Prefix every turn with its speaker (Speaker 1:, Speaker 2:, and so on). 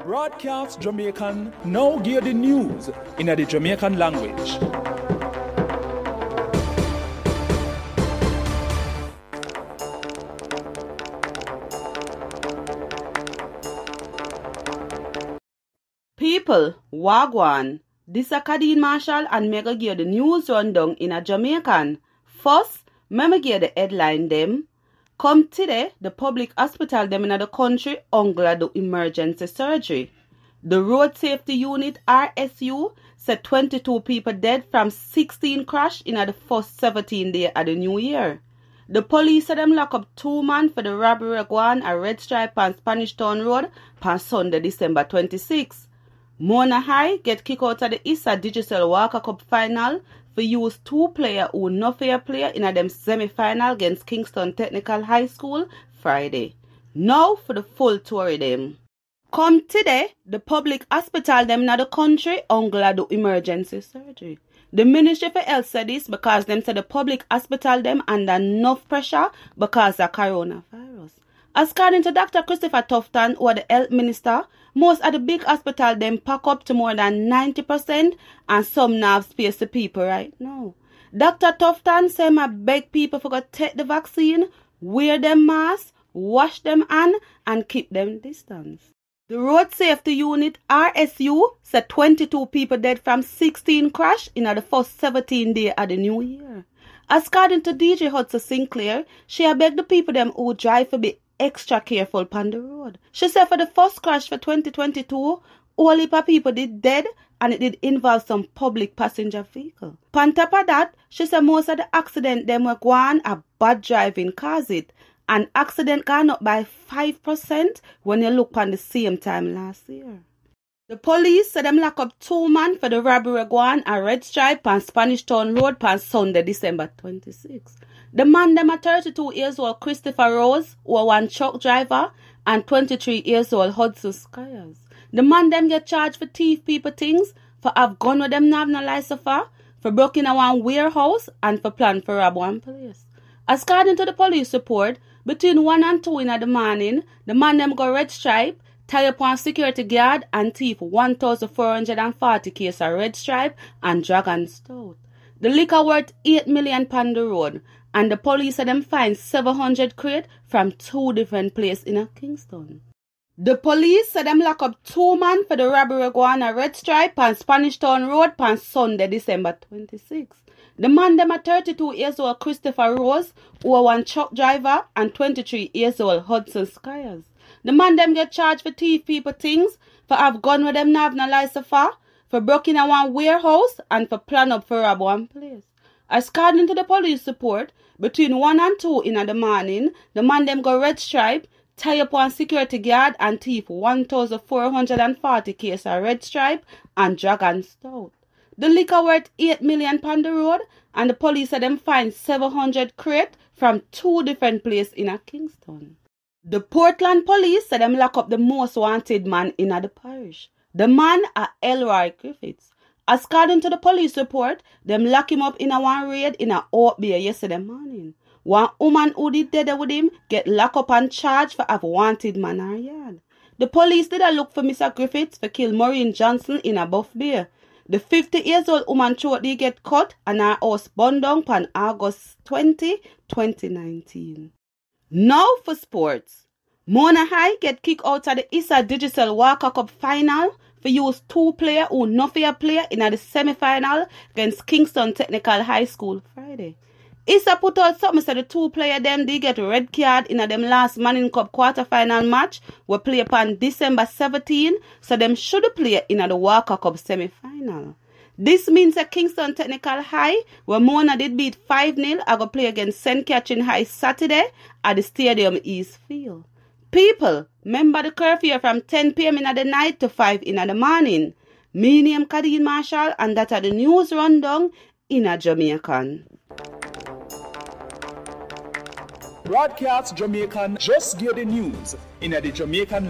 Speaker 1: Braadkyaas Jamiekan now give the news in the Jamaican language.
Speaker 2: People, wagwan. This is Kadeen Marshall and me go give the news rundown in a Jamaican. First, me give the headline them. Come today, the public hospital them in the country hungry do emergency surgery. The road safety unit RSU said 22 people dead from 16 crash in the first 17 days of the new year. The police said them lock up 2 men for the robbery gone at Red Stripe on Spanish Town Road on Sunday, December 26. Mona High get kicked out of the ISA Digital Walker Cup final for use 2 players who no fair player in a them semi-final against Kingston Technical High School Friday. Now for the full tour of them. Come today, the public hospital them in the country hungry do emergency surgery. The Ministry for Health said this because them said the public hospital them under enough pressure because of coronavirus. According to Dr. Christopher Tufton, who are the health minister, most of the big hospital them pack up to more than 90% and some now have space to people right now. Dr. Tufton say I beg people for go take the vaccine, wear them masks, wash them hands and keep them distance. The road safety unit RSU said 22 people dead from 16 crash in the first 17 days of the new year. According to DJ Hudson Sinclair, she beg the people them who drive to be extra careful on the road. She said for the first crash for 2022, all heap of people did dead and it did involve some public passenger vehicle. On top of that, she said most of the accident them were gone a bad driving cause it. And accident gone up by 5% when you look on the same time last year. The police said them lock up 2 men for the robbery gone at Red Stripe on Spanish Town Road on Sunday, December 26. The man them are 32 years old Christopher Rose, who are one truck driver, and 23 years old Hudson Skyers. The man them get charged for thief people things, for have gun with them not have no license for broken in one warehouse, and for plan for rob one place. According to the police report, between 1 and 2 in the morning, the man them go Red Stripe, tie up one security guard and thief 1,440 case of Red Stripe and Dragon Stout. The liquor worth 8 million on the road, and the police said them find 700 crate from 2 different places in Kingston. The police said them lock up 2 men for the robbery gone at Red Stripe on Spanish Town Road on Sunday, December 26. The man them are 32 years old Christopher Rose, who are one truck driver, and 23 years old Hudson Skyers. The man them get charged for thief people things, for have gun with them not have no license for broken in one warehouse, and for plan up for rob one place. According to the police report, between 1 and 2 in the morning, the man them go Red Stripe, tie up one security guard and thief 1,440 case of Red Stripe and Dragon Stout. The liquor worth 8 million on the road, and the police said them find 700 crate from 2 different places in Kingston. The Portland police said them lock up the most wanted man in the parish. The man are Elroy Griffiths. According to the police report, them lock him up in a one raid in a Oak Bay yesterday morning. One woman who did dead with him get locked up and charged for have wanted man in her yard. The police did a look for Mr. Griffiths for kill Maureen Johnson in a Buff Bay. The 50-year-old woman throat get cut and her house burned down on August 20, 2019. Now for sports. Mona High get kicked out of the ISA Digital Walker Cup final for use 2 players who no fair player in the semi-final against Kingston Technical High School Friday. ISA put out something so the 2 players them they get red card in them last Manning Cup quarter-final match will play upon December 17, so them should play in the Walker Cup semi-final. This means that Kingston Technical High, where Mona did beat 5-0, are going to play against St. Catherine High Saturday at the Stadium East Field. People, remember the curfew from 10 p.m. in the night to 5 in the morning. Me name Kadeen Marshall, and that are the news rundown in a Jamaican.
Speaker 1: Braadkyaas Jamiekan just give the news in the Jamaican